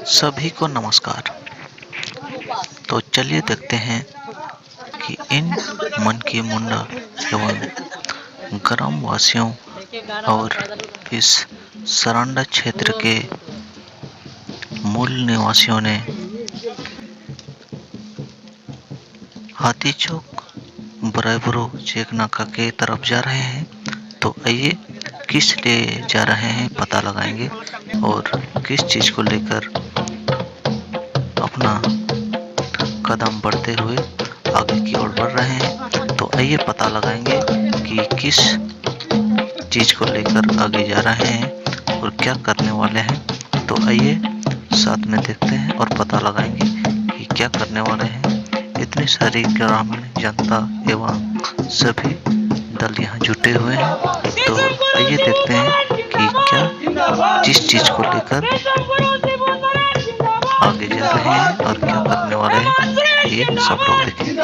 सभी को नमस्कार। तो चलिए देखते हैं कि इन मन की मुंडा एवं ग्रामवासियों और इस सरांडा क्षेत्र के मूल निवासियों ने हाथी चौक बराबरो चेक नाका के तरफ जा रहे हैं। तो आइए किस लिए जा रहे हैं पता लगाएंगे और किस चीज को लेकर अपना कदम बढ़ते हुए आगे की ओर बढ़ रहे हैं। तो आइए पता लगाएंगे कि किस चीज को लेकर आगे जा रहे हैं और क्या करने वाले हैं। तो आइए साथ में देखते हैं और पता लगाएंगे कि क्या करने वाले हैं। इतनी सारी ग्रामीण जनता एवं सभी दल यहाँ जुटे हुए हैं। तो आइए देखते हैं कि क्या जिस चीज को लेकर आगे जा रहे हैं और क्या करने वाले हैं, ये सब लोग देखेंगे।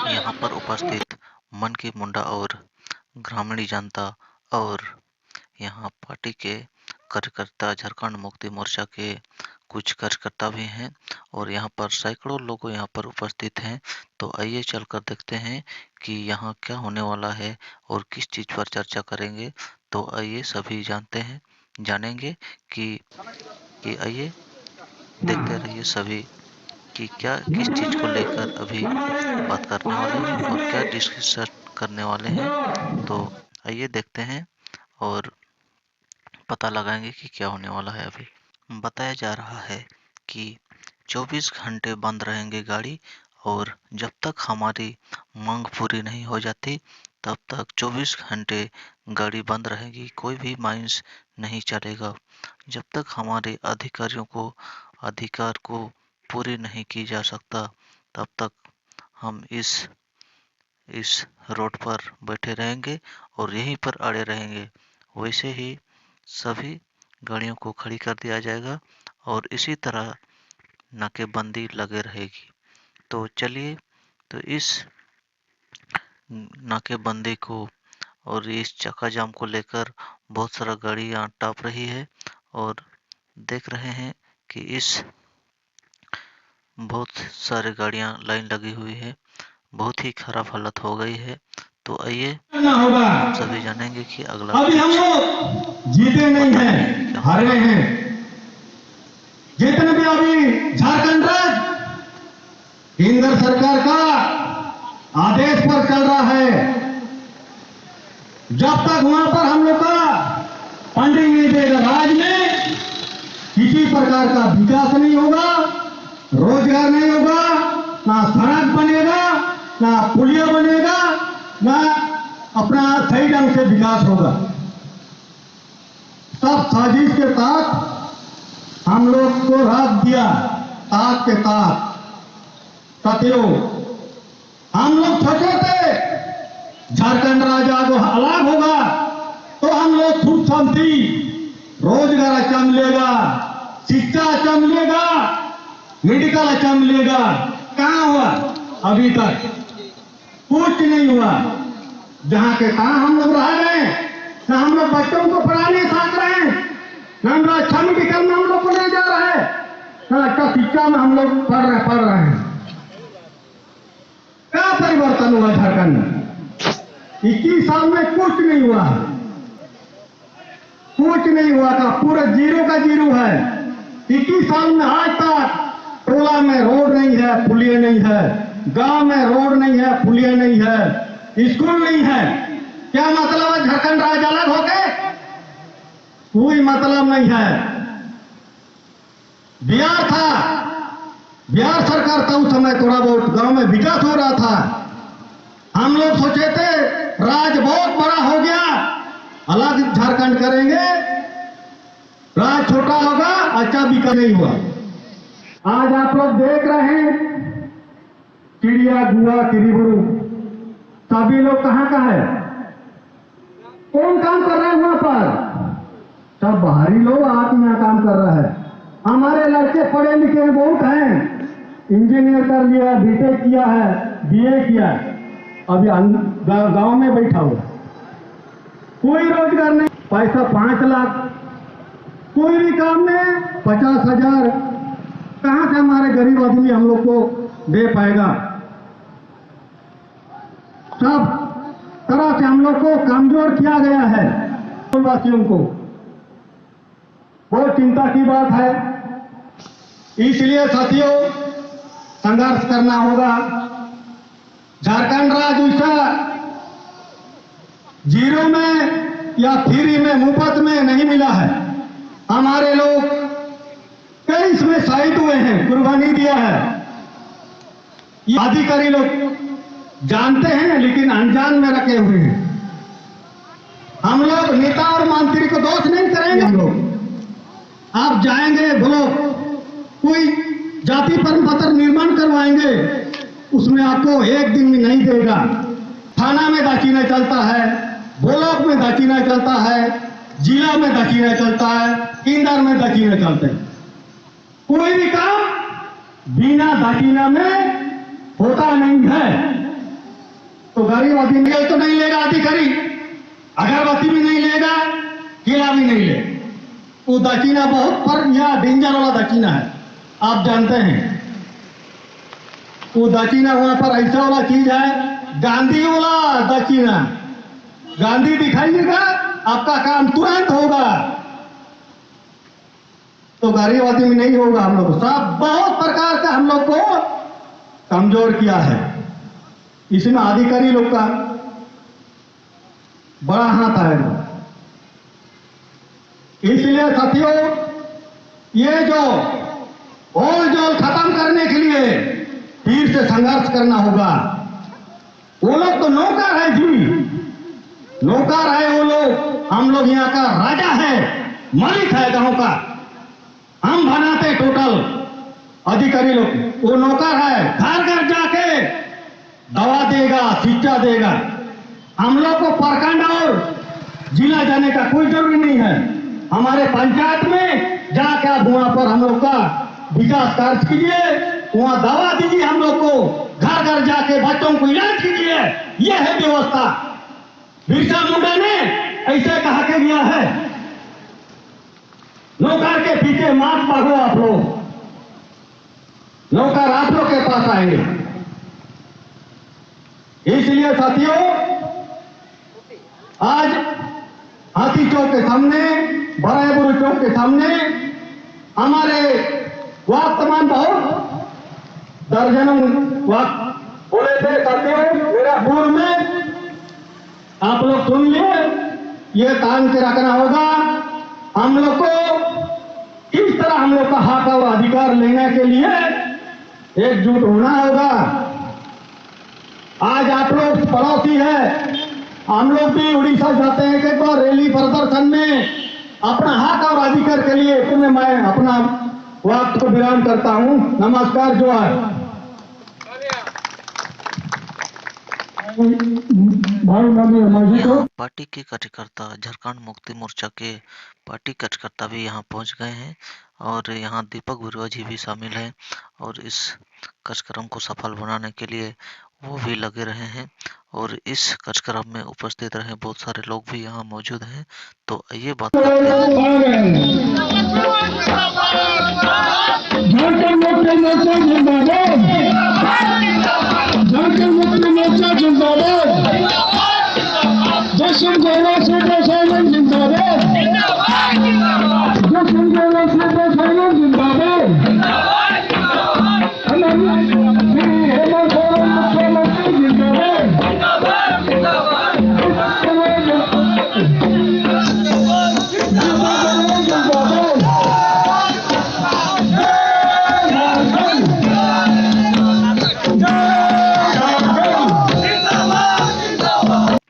यहाँ पर उपस्थित मन की मुंडा और ग्रामीण जनता और यहाँ पार्टी के कार्यकर्ता, झारखंड मुक्ति मोर्चा के कुछ कार्यकर्ता भी हैं और यहाँ पर सैकड़ों लोग यहाँ पर उपस्थित हैं। तो आइए चलकर देखते हैं कि यहाँ क्या होने वाला है और किस चीज पर चर्चा करेंगे। तो आइए सभी जानेंगे कि आइए देखते रहिए सभी कि क्या किस चीज को लेकर अभी बात करने वाले हैं और क्या डिस्कशन करने वाले हैं। तो आइए देखते हैं और पता लगाएंगे कि क्या होने वाला है। अभी बताया जा रहा है कि 24 घंटे बंद रहेंगे गाड़ी और जब तक हमारी मांग पूरी नहीं हो जाती तब तक 24 घंटे गाड़ी बंद रहेगी, कोई भी माइंस नहीं चलेगा जब तक हमारे अधिकार को पूरी नहीं की जा सकता तब तक हम इस रोड पर बैठे रहेंगे और यहीं पर अड़े रहेंगे। वैसे ही सभी गाड़ियों को खड़ी कर दिया जाएगा और इसी तरह नाकेबंदी लगे रहेगी। तो चलिए, तो इस नाकेबंदी को और इस चक्का जाम को लेकर बहुत सारा गाड़ियां टप रही है और देख रहे हैं कि इस बहुत सारे गाड़ियां लाइन लगी हुई है, बहुत ही खराब हालत हो गई है। तो आइए हम सभी जानेंगे कि अगला अभी हम लोग जीते नहीं हैं, हारे हैं। जितने भी अभी झारखंड राज्य केंद्र सरकार का आदेश पर चल रहा है, जब तक वहां पर हम लोग का फंडिंग नहीं देगा, राज्य में किसी प्रकार का विकास नहीं होगा, रोजगार नहीं होगा, ना सड़क बनेगा, ना पुलिया बनेगा, ना अपना सही ढंग से विकास होगा। सब साजिश के तहत हम लोग को रात दिया, ताक के ताक साथियों। हम लोग सोचे थे झारखंड राज्य अलग होगा तो हम लोग सुख शांति, रोजगार अच्छा मिलेगा, शिक्षा अच्छा मिलेगा, मेडिकल अच्छा मिलेगा। कहाँ हुआ? अभी तक कुछ नहीं हुआ। जहां के कहा हम लोग रह गए, ना हम लोग बच्चों को पढ़ाने साथ रहे, ना हम लोग अच्छा मेडिकल में हम लोग को नहीं जा रहा है, ना अच्छा शिक्षा में हम लोग पढ़ रहे हैं। क्या परिवर्तन हुआ झारखंड में? 21 साल में कुछ नहीं हुआ, कुछ नहीं हुआ था, पूरा जीरो का जीरो है। 21 साल में आज तक टोला में रोड नहीं है, पुलिया नहीं है, गांव में रोड नहीं है, पुलिया नहीं है, स्कूल नहीं है। क्या मतलब है झारखंड राज्य अलग होके? कोई मतलब नहीं है। बिहार था, बिहार सरकार था उस समय, थोड़ा बहुत गांव में विकास हो रहा था। हम लोग सोचे थे राज्य बहुत बड़ा हो गया, अलग झारखंड करेंगे, राज्य छोटा होगा, अच्छा विकास नहीं हुआ। आज आप लोग देख रहे हैं चिड़िया गुआ किरीबुरु सभी लोग कहाँ का है? कौन काम कर रहे हैं वहां पर? सब बाहरी लोग आप यहाँ काम कर रहा है। हमारे लड़के पढ़े लिखे बहुत हैं, इंजीनियर कर लिया, बीटेक किया है, बीए किया, अभी गांव में बैठा हुआ, कोई रोजगार नहीं, पैसा 5 लाख, कोई भी काम में 50,000, कहां से हमारे गरीब आदमी हम लोग को दे पाएगा? सब तरह से हम लोग को कमजोर किया गया है। वासियों को बहुत चिंता की बात है, इसलिए साथियों संघर्ष करना होगा। झारखंड राज्य ऐसा जीरो में या फ्री में, मुफ्त में नहीं मिला है। हमारे लोग कई इसमें शहीद हुए हैं, कुर्बानी दिया है। ये अधिकारी लोग जानते हैं लेकिन अनजान में रखे हुए हैं। हम लोग नेता और मंत्री को दोष नहीं करेंगे। हम लोग आप जाएंगे, बोलो कोई जाति प्रमाण पत्र निर्माण करवाएंगे, उसमें आपको एक दिन में नहीं देगा। थाना में दक्षिणा चलता है, ब्लॉक में दक्षिणा चलता है, जिला में दक्षिणा चलता है, केंद्र में दक्षिणा चलते हैं। कोई भी काम बिना दक्षिणा में होता नहीं है। तो गरीब आदमी तो नहीं लेगा अधिकारी, अगरबत्ती भी नहीं लेगा, केला भी नहीं ले। वो दक्षिणा बहुत पर यह डेंजर वाला दक्षिणा है, आप जानते हैं। वो दक्षिणा वहां पर ऐसा वाला चीज है, गांधी वाला दक्षिणा। गांधी दिखाइएगा, आपका काम तुरंत होगा। तो गरीब आदमी नहीं होगा। हम लोग सब बहुत प्रकार का हम लोग को कमजोर किया है। इसमें अधिकारी लोग का बड़ा हाथ आएगा। इसलिए साथियों ये जो ओल जोल खत्म करने के लिए फिर से संघर्ष करना होगा। वो लोग तो नौकर है जी, नौकर है वो लोग। हम लोग यहाँ का राजा है, मालिक है गांव का, हम बनाते टोटल। अधिकारी लोग वो नौकर है, घर घर जाके दवा देगा, शिक्षा देगा। हम लोग को प्रखंड और जिला जाने का कोई जरूरी नहीं है। हमारे पंचायत में जाके आप वहां पर हम लोग का विकास कार्य कीजिए, वहां दवा दीजिए, हम लोग को घर घर जाके बच्चों को इलाज कीजिए। यह है व्यवस्था। बिरसा मुंडा ने ऐसे कहा के गया है, नौकर के पीछे मात मांगो आप लोग, नौकर आप लोग के पास आएंगे। इसलिए साथियों, आज हाथी चौक के सामने, बड़ाईपुर चौक के सामने हमारे वर्तमान बहुत दर्जनों वक्त बोले थे साथियों। मेरा पूर्व में आप लोग सुन लिए, ये काम के रखना होगा। हम लोग को किस तरह हम लोग का हक और अधिकार लेने के लिए एकजुट होना होगा। आज आप लोग पड़ोसी है, हम लोग भी उड़ीसा जाते हैं कि तो रैली प्रदर्शन में अपना हक और अधिकार के लिए तुम्हें मैं अपना वक्त को विराम करता हूं। नमस्कार, जोहार। पार्टी के कार्यकर्ता, झारखंड मुक्ति मोर्चा के पार्टी कार्यकर्ता भी यहाँ पहुँच गए हैं और यहाँ दीपक बिरुआ जी भी शामिल हैं और इस कार्यक्रम को सफल बनाने के लिए वो भी लगे रहे हैं और इस कार्यक्रम में उपस्थित रहे बहुत सारे लोग भी यहाँ मौजूद हैं। तो आइए बात करते हैं।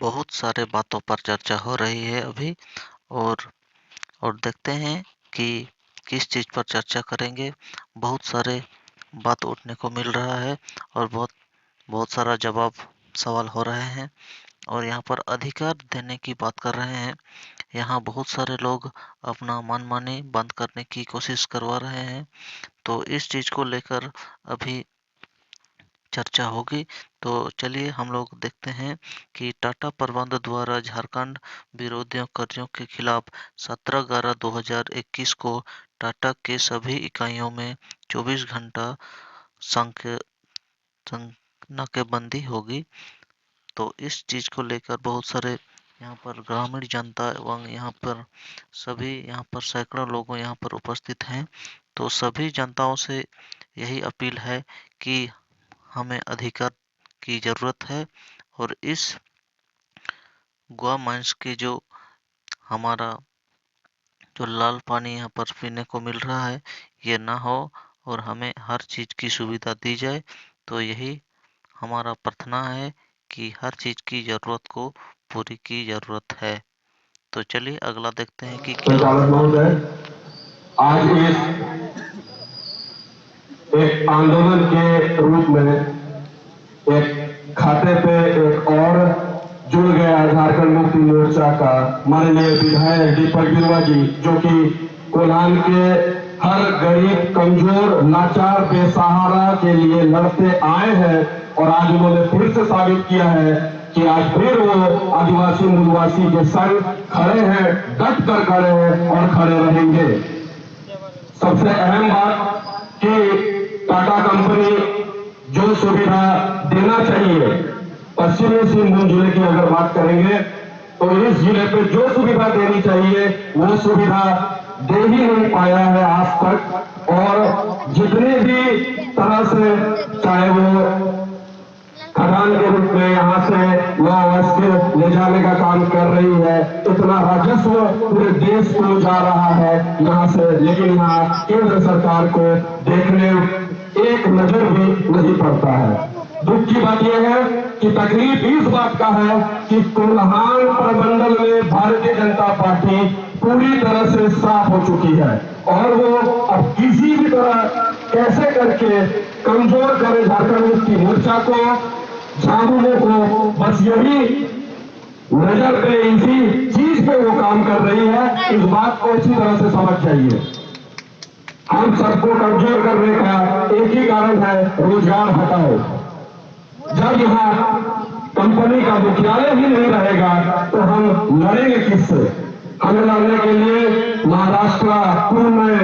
बहुत सारे बातों पर चर्चा हो रही है अभी और देखते हैं कि किस चीज़ पर चर्चा करेंगे। बहुत सारे बात उठने को मिल रहा है और बहुत सारा जवाब सवाल हो रहे हैं और यहाँ पर अधिकार देने की बात कर रहे हैं। यहाँ बहुत सारे लोग अपना मनमानी बंद करने की कोशिश करवा रहे हैं। तो इस चीज़ को लेकर अभी चर्चा होगी। तो चलिए हम लोग देखते हैं कि टाटा प्रबंध द्वारा झारखंड विरोधियों कर्जों के खिलाफ 17/11/2021 को टाटा के सभी इकाइयों में 24 घंटा नाकेबंदी होगी। तो इस चीज़ को लेकर बहुत सारे यहाँ पर ग्रामीण जनता एवं यहाँ पर सैकड़ों लोग यहाँ पर उपस्थित हैं। तो सभी जनताओं से यही अपील है कि हमें अधिकार की ज़रूरत है और इस गोवा माइंस के जो हमारा जो लाल पानी यहाँ पर पीने को मिल रहा है ये ना हो और हमें हर चीज़ की सुविधा दी जाए। तो यही हमारा प्रार्थना है कि हर चीज़ की ज़रूरत को पूरी की ज़रूरत है। तो चलिए अगला देखते हैं कि क्या आज एक आंदोलन के रूप में एक खाते पे एक और जुड़ गया झारखंड मुक्ति मोर्चा का माननीय विधायक दीपक बिरुआ जी, जो कि कोल्हान के हर गरीब, कमजोर, लाचार, बेसहारा के लिए लड़ते आए हैं और आज उन्होंने फिर से साबित किया है कि आज फिर वो आदिवासी मूलवासी के संग खड़े हैं, डट कर खड़े हैं और खड़े रहेंगे। सबसे अहम बात कि टाटा कंपनी जो सुविधा देना चाहिए, पश्चिमी सिंहभूम जिले की अगर बात करेंगे तो इस जिले पे जो सुविधा देनी चाहिए वो सुविधा दे ही नहीं पाया है आज तक। और जितने भी तरह से, चाहे वो खदान के रूप में यहाँ से लौह ले जाने का काम कर रही है, इतना राजस्व पूरे देश को जा रहा है यहाँ से, लेकिन यहाँ केंद्र सरकार को देखने एक नजर भी नहीं पड़ता है। दुख की बात यह है कि तकलीफ इस बात का है कि कोल्हान प्रमंडल में भारतीय जनता पार्टी पूरी तरह से साफ हो चुकी है और वो अब किसी भी तरह कैसे करके कमजोर करे झारखंड मुक्ति मोर्चा को, झामुमो को, बस यही नजर पे, इसी चीज पे वो काम कर रही है। इस बात को अच्छी तरह से समझ जाइए। हम सबको कमजोर करने का एक ही कारण है, रोजगार हटाओ। जब यहाँ कंपनी का मुख्यालय ही नहीं रहेगा तो हम लड़ेंगे किससे? हमें लड़ने के लिए महाराष्ट्र, पुणे,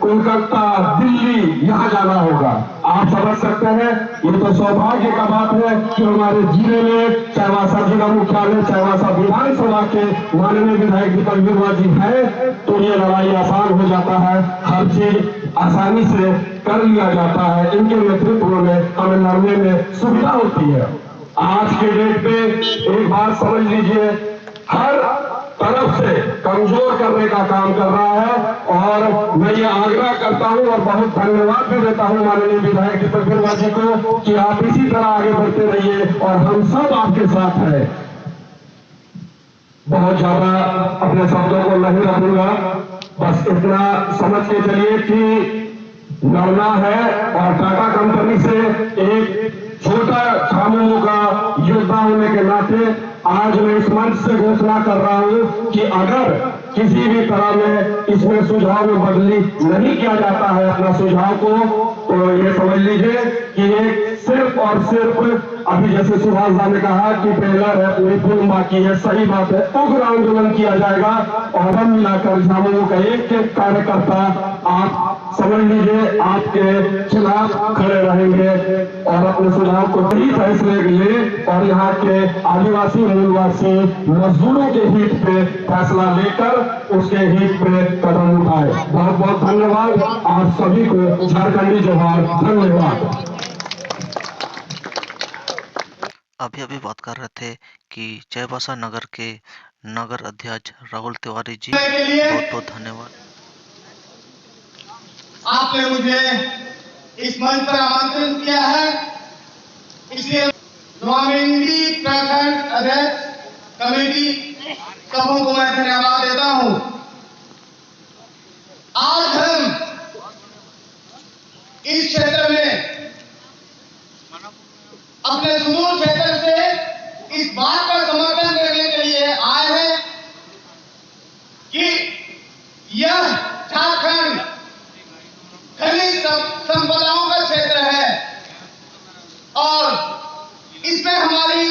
कोलकाता, दिल्ली यहाँ जाना होगा। आप समझ सकते हैं, ये तो सौभाग्य का बात है कि हमारे जिले में चाईबासा जिला मुख्यालय, चाईबासा विधानसभा के माननीय विधायक दीपक बिरुआ जी है, तो ये लड़ाई आसान हो जाता है, हर चीज आसानी से कर लिया जाता है। इनके नेतृत्व में हमें लड़ने में सुविधा होती है। आज के डेट पे एक बात समझ लीजिए, हर तरफ से कमजोर करने का काम कर रहा है। और मैं ये आग्रह करता हूं और बहुत धन्यवाद भी देता हूं माननीय विधायक दीपक बिरुआ जी को कि आप इसी तरह आगे बढ़ते रहिए और हम सब आपके साथ हैं। बहुत ज्यादा अपने शब्दों को नहीं रखूंगा, बस इतना समझ के चलिए कि लड़ना है और टाटा कंपनी से एक छोटा झामुमो का योद्धा होने के नाते आज मैं इस मंच से घोषणा कर रहा हूं कि अगर किसी भी तरह में इसमें सुझाव में बदली नहीं किया जाता है अपना सुझाव को, तो ये समझ लीजिए कि एक सिर्फ और सिर्फ अभी जैसे सुभाष दा ने कहा कि ट्रेलर है, पूरी फिल्म बाकी है, सही बात है, उग्र आंदोलन किया जाएगा और हम मिलाकर झामुमो का एक एक कार्यकर्ता आप समझ लीजिए आपके खिलाफ खड़े रहेंगे और अपने सुझाव को सही फैसले ले और यहाँ के आदिवासी मूलवासी मजदूरों के हित पे फैसला लेकर उसके हित पे कदम उठाए। बहुत बहुत धन्यवाद आप सभी को, झारखंडी जोहार, धन्यवाद। अभी अभी बात कर रहे थे कि चाईबासा नगर के नगर अध्यक्ष राहुल तिवारी जी, बहुत बहुत धन्यवाद। आपने मुझे इस मंच पर आमंत्रित किया है, इसलिए नवामिंदी प्रखंड अध्यक्ष कमेटी सबों को मैं धन्यवाद देता हूं। आज हम इस क्षेत्र में अपने सुदूर क्षेत्र से इस बात का समर्थन करने के लिए आए हैं कि यह झारखंड खनिज संपदाओं का क्षेत्र है और इसमें हमारी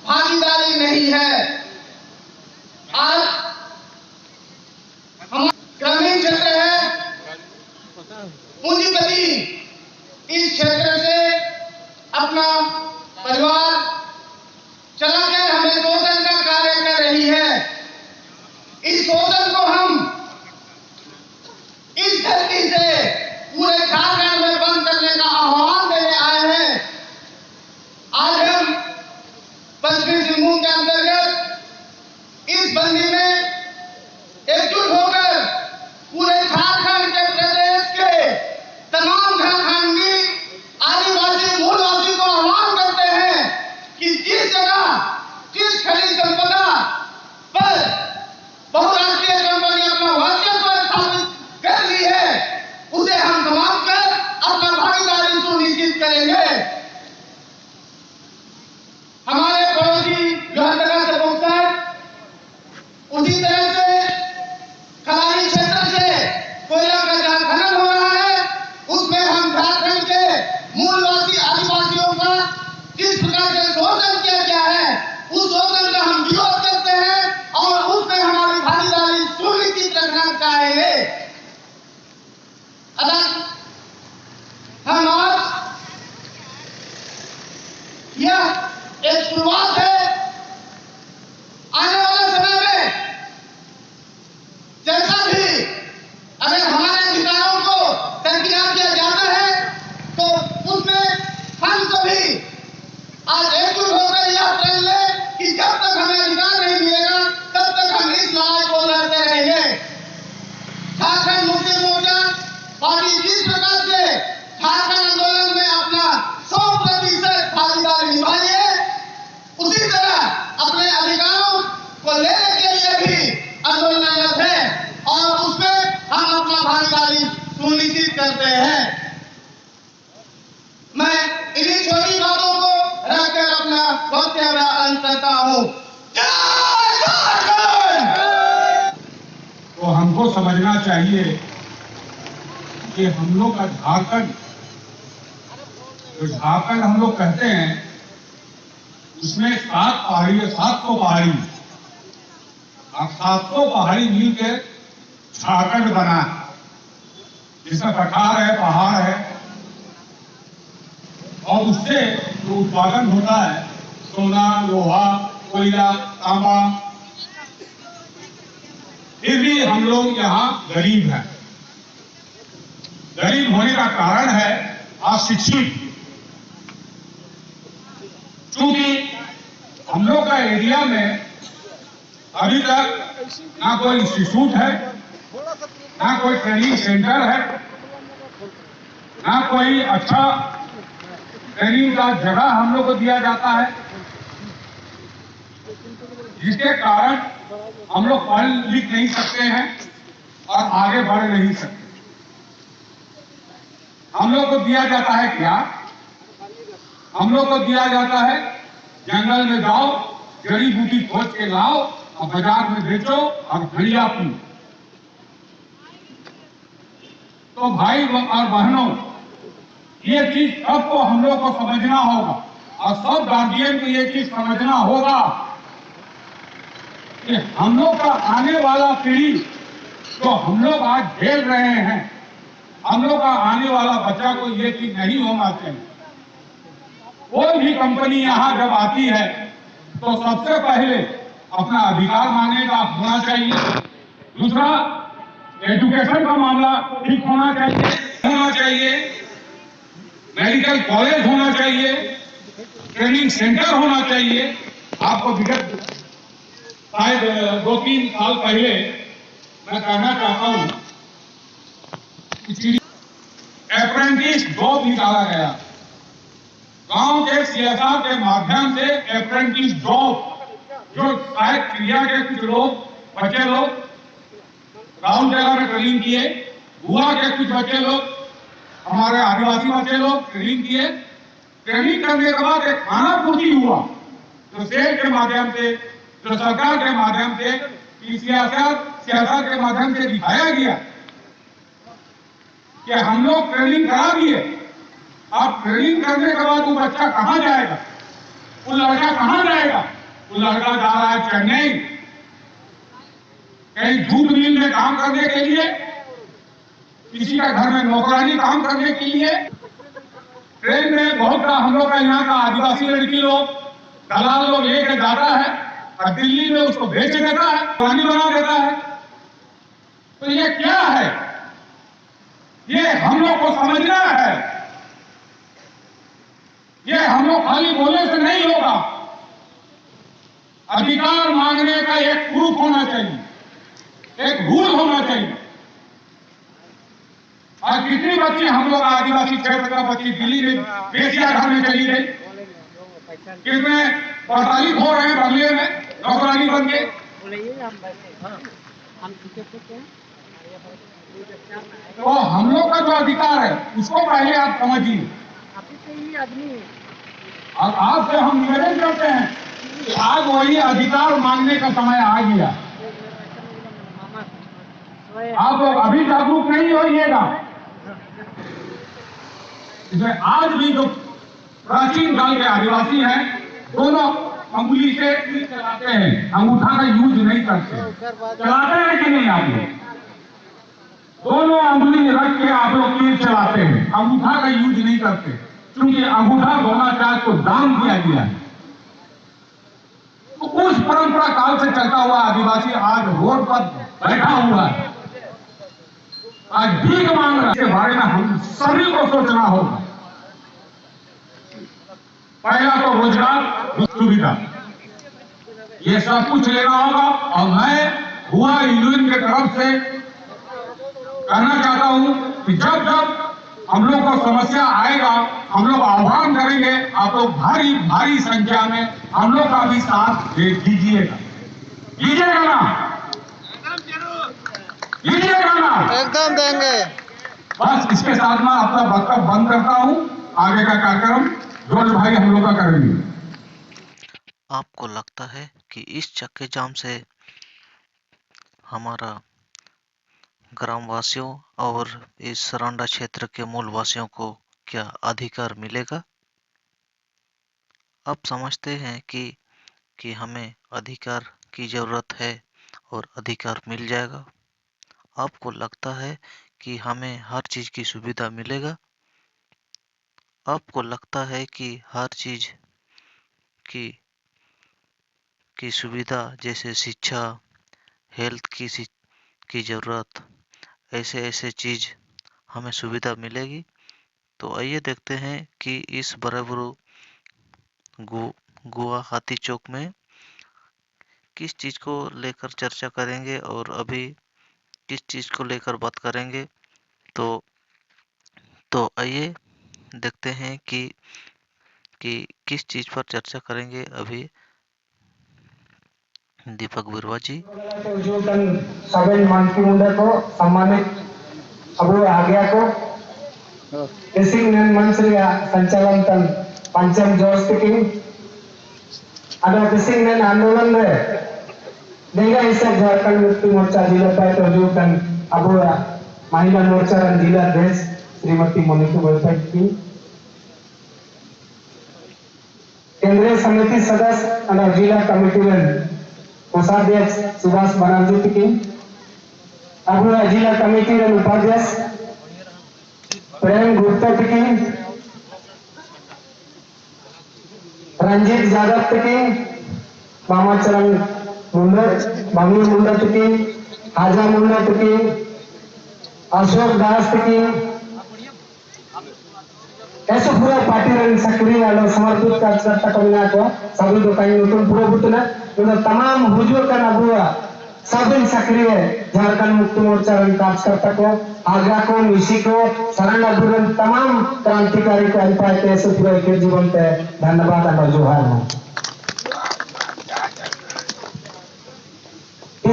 भागीदारी नहीं है। आज हमारा ग्रामीण क्षेत्र है, पूंजीपति इस क्षेत्र से अपना परिवार चलाकर हमें शोषण का कार्य कर रही है। इस शोषण को हम इस धरती से पूरे झारखंड में बंद करने का आह्वान देने आए हैं। आज हम पश्चिमी सिंहभूम के अंतर्गत इस बंदी में एकजुट होकर पूरे झारखंड के प्रदेश के तमाम झारखंडी आदिवासी मूलवासी को आह्वान करते हैं कि जिस जगह जिस खनिज संपदा पर बहुराष्ट्रीय कंपनी अपना वर्चस्व स्थापित कर ली है, उसे हम समाप्त कर अपना भागीदारी सुनिश्चित करेंगे। हमारे पड़ोसी लोहरदगा से बक्सर, उसी तरह से खलारी क्षेत्र से कोयला का जहां खनन हो रहा है, उसमें हम झारखंड के मूलवासी आदिवासियों का जिस प्रकार से शोषण किया गया है, उस शोषण का हम विरोध करते हैं और उसमें हमारी भागीदारी सुनिश्चित रखना चाहेंगे। हम आज यह एक शुरुआत है। आने वाले समय में जैसा भी अगर हमारे अधिकारों को दरकिनार किया जाता है, तो उसमें हम सभी आज एकजुट होकर यह प्रण लें कि जब तक हमें अधिकार नहीं मिलेगा, तब तक हम इस लड़ाई को लड़ते रहेंगे। झारखंड मुक्ति मोर्चा पार्टी जिस प्रकार से झारखंड आंदोलन में अपना 100% भागीदारी निभाई है, उसी तरह अपने अधिकारों को लेने के लिए भी आंदोलनरत है और उसमें हम अपना भागीदारी सुनिश्चित करते हैं। मैं इन्हीं छोटी बातों को रखकर अपना वक्तव्य अंत करता हूं। जय झारखंड! तो हमको समझना चाहिए कि हम लोग का झारखंड, जो झारखंड हम लोग कहते हैं, उसमें 700 पहाड़ी, अब 700 पहाड़ी मिलकर झारखंड बना है, जिसमें पठार है, पहाड़ है, और उससे जो उत्पादन होता है सोना, लोहा, कोयला, तांबा, फिर भी हम लोग यहाँ गरीब हैं। गरीब होने का कारण है अशिक्षित। क्योंकि हम लोग का एरिया में अभी तक ना कोई इंस्टीट्यूट है, ना कोई ट्रेनिंग सेंटर है, ना कोई अच्छा ट्रेनिंग का जगह हम लोग को दिया जाता है, जिसके कारण हम लोग पढ़ लिख नहीं सकते हैं और आगे बढ़ नहीं सकते। हम लोग को दिया जाता है क्या? हम लोग को दिया जाता है जंगल में जाओ, जड़ी बूटी खोज के लाओ और बाजार में बेचो और घड़िया पी। तो भाई और बहनों, ये चीज सबको हम लोग को समझना होगा और सब गार्जियन को ये चीज समझना होगा कि हम लोग का आने वाला पीढ़ी जो हम लोग आज झेल रहे हैं, हम लोग का आने वाला बच्चा को ये चीज नहीं होना चाहिए। कोई भी कंपनी यहाँ जब आती है तो सबसे पहले अपना अधिकार मांगने का होना चाहिए। दूसरा, एजुकेशन का मामला ठीक होना चाहिए, मेडिकल कॉलेज होना चाहिए, ट्रेनिंग सेंटर होना चाहिए। आपको विगत शायद 2-3 साल पहले मैं कहना चाहता हूं कि अप्रेंटिस जॉब निकाला गया। गांव के सीएसआर के माध्यम से अप्रेंटिस जॉब, जो शायद क्रिया के कुछ लोग, बच्चे लोग राहुल जगह में ट्रेनिंग किए, हुआ के कुछ बच्चे लोग, हमारे आदिवासी बच्चे लोग ट्रेनिंग किए। ट्रेनिंग करने के बाद एक खाना पूर्ति हुआ, जो सेल के माध्यम से, जो सरकार के माध्यम से, सीएसआर के माध्यम से दिखाया गया कि हम लोग ट्रेनिंग करा दिए। अब ट्रेनिंग करने के बाद वो बच्चा कहां जाएगा? वो लड़का कहां जाएगा? वो लड़का जा रहा है चेन्नई, कहीं जूट मिल में काम करने के लिए, किसी का घर में नौकरानी काम करने के लिए। ट्रेन में बहुत का हम लोग का यहाँ का आदिवासी लड़की लोग, दलाल लोग लेके जाता है और दिल्ली में उसको बेच देता है, पानी बना देता है। तो ये क्या है? ये हम लोग को समझना है। ये हम लोग खाली बोलने से नहीं होगा। अधिकार मांगने का एक प्रूफ होना चाहिए, एक रूल होना चाहिए। और कितनी बच्ची हम लोग आदिवासी क्षेत्र का बच्ची दिल्ली में बेसिया घर में चली गई, कितने प्रताड़ित हो रहे हैं बंगले में नौकरानी बन के। तो हम लोग का जो अधिकार है उसको पहले आप समझिए। और आपसे हम निवेदन करते हैं कि आज वही अधिकार मांगने का समय आ गया। आप लोग अभी जागरूक नहीं होइएगा। इसमें आज भी जो प्राचीन काल के आदिवासी हैं, दोनों अंगुली से तीर चलाते हैं, अंगूठा का यूज नहीं करते। चलाते हैं कि नहीं? आप लोग दोनों अंगुली रख के आप लोग तीर चलाते हैं, अंगूठा का यूज नहीं करते, क्योंकि अंगूठा द्रोणाचार्य को दान दिया गया है। तो उस परंपरा काल से चलता हुआ आदिवासी आज रोड पर बैठा हुआ है, आज भीख मांग रहा है। इसके बारे में हम सभी को सोचना होगा। पहला तो रोजगार, सुविधा, ये सब कुछ लेना होगा। और मैं हुआ यूनियन की तरफ से कहना चाहता हूं कि जब जब हम लोग को समस्या आएगा, हम लोग आह्वान करेंगे, आप लोग भारी भारी संख्या में हम लोग का भी साथ दीजिएगा। दीजिएगा ना? दीजिएगा ना? एकदम देंगे। बस इसके साथ मैं अपना वक्तव्य बंद करता हूं। आगे का कार्यक्रम जोड़ भाई हम लोग का करेंगे। आपको लगता है कि इस चक्के जाम से हमारा ग्रामवासियों और इस सरांडा क्षेत्र के मूलवासियों को क्या अधिकार मिलेगा? अब समझते हैं कि हमें अधिकार की ज़रूरत है और अधिकार मिल जाएगा। आपको लगता है कि हमें हर चीज़ की सुविधा मिलेगा? आपको लगता है कि हर चीज़ की की सुविधा जैसे शिक्षा, हेल्थ की ज़रूरत, ऐसे चीज़ हमें सुविधा मिलेगी? तो आइए देखते हैं कि इस बराबरू गुवाहाटी चौक में किस चीज़ को लेकर चर्चा करेंगे और अभी किस चीज़ को लेकर बात करेंगे। तो आइए देखते हैं कि किस चीज़ पर चर्चा करेंगे अभी दीपक बिरवा जी। उजुलkan Saben Manki Munda ko सम्मानित Abu Agya ko Ising nan Mansriya संचालन तन पंचम जोश की ada ising nan आंदोलन में देगा इसे झारखंड मुक्ति मोर्चा जिला पैट उजुलkan Abu महिला मोर्चा रन जिला देश श्रीमती मोनिका बैठक की केंद्रीय समिति सदस्य और जिला कमेटी में कोषाध्यक्ष सुभाष बनर्जी की अब जिला कमेटी के उपाध्यक्ष प्रेम गुप्ता की रंजीत यादव की मामाचरण मुंडत बांगलुरु मुंडत की हाजा मुंडत की अशोक दास की ऐसे पूरा पार्टी रंग सक्रिय वालों समर्पित करता कमिना को सभी दुकानी नूतन पूरा बुतना उन्हें तमाम हुजूर का नबुआ सभी सक्रिय झारखंड मुक्ति मोर्चा रंग कार्यकर्ता को आगरा को मिशी को शरण अभियान तमाम क्रांतिकारी को अल्पाय के ऐसे पूरे के जीवन पे धन्यवाद और जोहार हो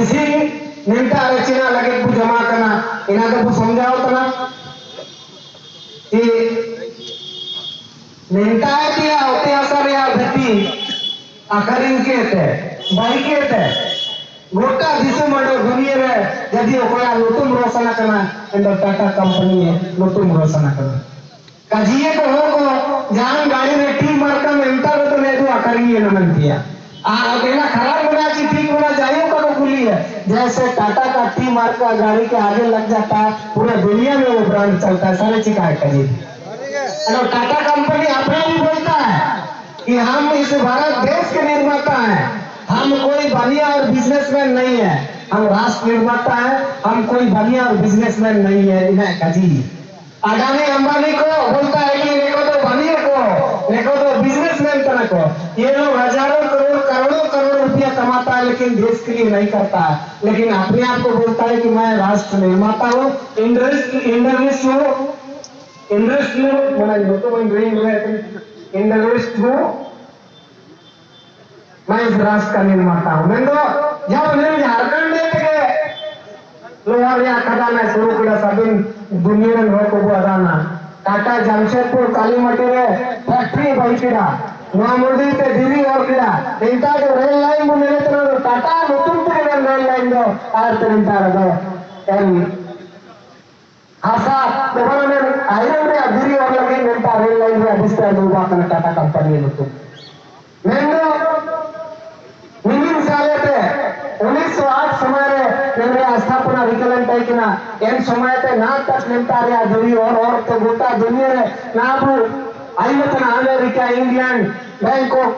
इसी नेता रचना लगे को जमा करना इन्हें तो समझाओ तना कि नेता क्या होते असर या भती आखरिन के थे बाई के थे गोटा दिसुमडो दुनिया रे यदि ओकरा नतुन रोशना करना एंड टाटा कंपनी है नतुन रोशना करना काजिए को हो को जान गाड़ी में टी मार्का में इंटर तो ने दो आखरिन ये नमन किया बेला खराब होना कि ठीक होना चाहिए का तो खुली है जैसे टाटा का टी मार्का गाड़ी के आगे लग जाता है पूरा दुनिया में वो ब्रांड चलता है सारे शिकायत करिए और टाटा कंपनी अपना भी बोलता है कि हम इस भारत देश के निर्माता हैं हम कोई बनिया और बिजनेसमैन नहीं है हम राष्ट्र निर्माता हैं हम कोई बनिया और बिजनेसमैन नहीं है इन्हें कजी अडानी अंबानी को बोलता है कि देखो तो बनिया को देखो तो बिजनेसमैन तरह को ये लोग हजारों करोड़ों करोड़ रुपया कमाता है लेकिन देश के लिए नहीं करता है लेकिन अपने आप को बोलता है कि मैं राष्ट्र निर्माता हूँ इंडस्ट्रियलिस्ट हूँ इंडस्ट्रियल मैंने तो इंडस्ट्रियलिस्ट हूँ मैं इस राष्ट्र का निर्माता हूँ मैं तो जब मैं झारखंड के लोहार या खदाना शुरू किया सभी दुनिया में को बुआदाना टाटा जमशेदपुर कालीमती में फैक्ट्री बंद किया नोमुडी पे दिल्ली और किया इंटा जो रेल लाइन में मिले तो टाटा नतुन पे रेल लाइन जो आर तरिंता रहो एन हासा दोबारा में आयरन में दिल्ली और लगे मिलता रेल लाइन में अधिस्था लोगा करना टाटा कंपनी नतुन मैंने साले पे 1908 समय में स्थापना विकलन पैकिना एन समय पे ना तक निमता रहा दुरी और तो गोटा दुनिया रे ना आइमतना अमेरिका इंग्लैंड बैंकॉक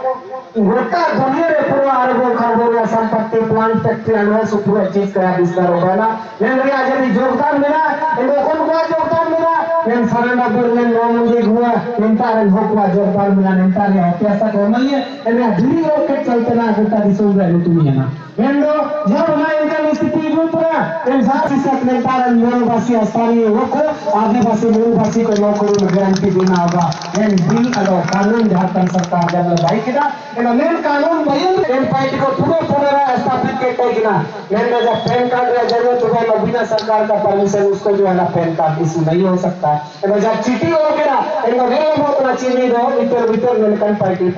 गोटा दुनिया रे पूरा अरबों खरबों या संपत्ति प्लांट फैक्ट्री अनवैस पूरा चीज का विस्तार होगा ना लेकिन यदि योगदान मिला इन लोगों को योगदान मिला लेकिन सरेंडर बिल में लोग मुझे हुआ निमता रे भोगवा योगदान मिला निमता रे ऐसा तो नहीं है इन्हें दिल्ली और के चलते ना गोटा दिसों रहे दुनिया ना लेकिन जब मैं इनका स्थिति दूसरा इंसान सिस्टम निमता रे मूलवासी स्थानीय लोगों आदिवासी मूलवासी को नौकरी में गारंटी देना होगा एन बिल अगर कानून झारखंड सरकार जब भाई किना इन मेन कानून बयन एन पार्टी को पूरा स्थापित करते किना मैंने जब पैन कार्ड का जरूरत होगा बिना सरकार का परमिशन उसको जो है ना पैन कार्ड इशू नहीं हो सकता है जब चिट्ठी हो गया इनको मेरे बहुत ना चीनी दो भीतर भीतर मैंने पार्टी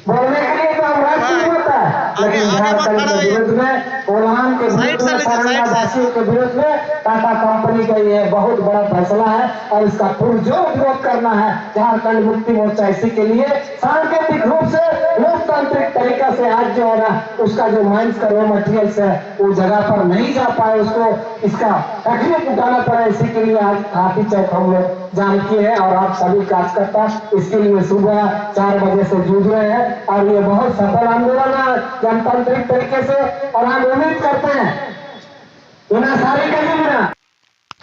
बोलने के लिए तो हम राष्ट्रीय होता है लेकिन झारखंड के विरुद्ध में, कोल्हान के विरुद्ध में, सारंगावासियों के विरुद्ध में टाटा कंपनी का ये बहुत बड़ा फैसला है और इसका पुरजोर विरोध करना है झारखंड मुक्ति मोर्चा। इसी के लिए सांकेतिक रूप से लोकतांत्रिक तरीका से आज जो है ना उसका जो माइंस का रॉ मटेरियल्स है वो जगह पर नहीं जा पाए, उसको इसका तकलीफ उठाना पड़ा। इसी के लिए आज हाथी चौक हम लोग जाम किए हैं और आप सभी कार्यकर्ता इसके लिए सुबह 4 बजे से जूझ रहे हैं और ये बहुत सफल आंदोलन है जनतांत्रिक तरीके से और हम उम्मीद करते हैं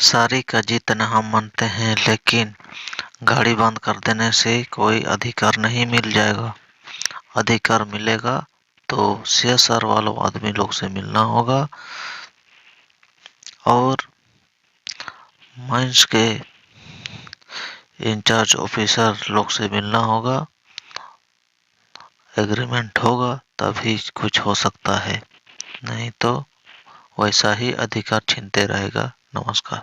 सारी का जीतना हम मानते हैं, लेकिन गाड़ी बंद कर देने से कोई अधिकार नहीं मिल जाएगा। अधिकार मिलेगा तो CSR वालों आदमी लोग से मिलना होगा और माइंस के इंचार्ज ऑफिसर लोग से मिलना होगा, एग्रीमेंट होगा तभी कुछ हो सकता है, नहीं तो वैसा ही अधिकार छीनते रहेगा। नमस्कार।